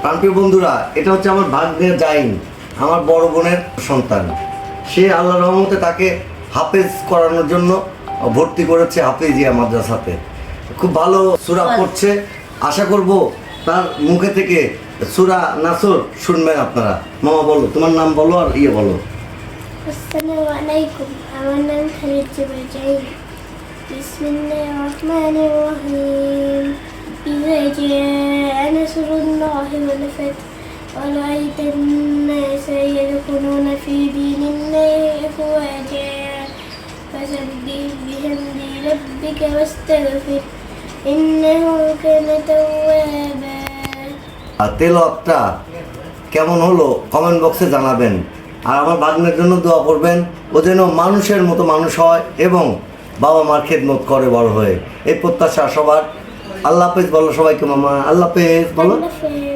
প্রাণপ্রিয় বন্ধুরা, এটা হচ্ছে আমার ভাগ্নের জাইন, আমার বড় বোনের সন্তান। সে আল্লাহ রহমতে তাকে হাফেজ করানোর জন্য ভর্তি করেছে হাফেজিয়া মাদ্রাসাতে। খুব ভালো সূরা পড়ছে। আশা করব তার মুখে থেকে সূরা নাসর শুনবেন আপনারা। মামা বলো, তোমার নাম বলো আর বলো। আসসালামু আলাইকুম, আমার নাম খালিদ জুবাইর জাহিদ। বিসমিল্লাহির রহমানির রহিম। ইযা জাআ নাসরুল্লাহি ওয়াল ফাth ওয়া রাআইতান নাসা ইয়াদখুলুনা ফী দীনিল্লাহি আফওয়াজা ফাসাব্বিহ বিহামদি রাব্বিকা ওয়াস্তাগফির ইন্নাহু কানা তাওয়াবা। তেলাওয়াতটা কেমন হলো কমেন্ট বক্সে জানাবেন। আর আমার ভাগ্নের জন্য দোয়া করবেন, ও যেন মানুষের মতো মানুষ হয় এবং বাবা মার খেদমত করে বড় হয়ে। এই প্রত্যাশা সবার। আল্লাহ হাফেজ বলো সবাইকে। মামা আল্লাহ হাফেজ বলো। আল্লাহ হাফেজ।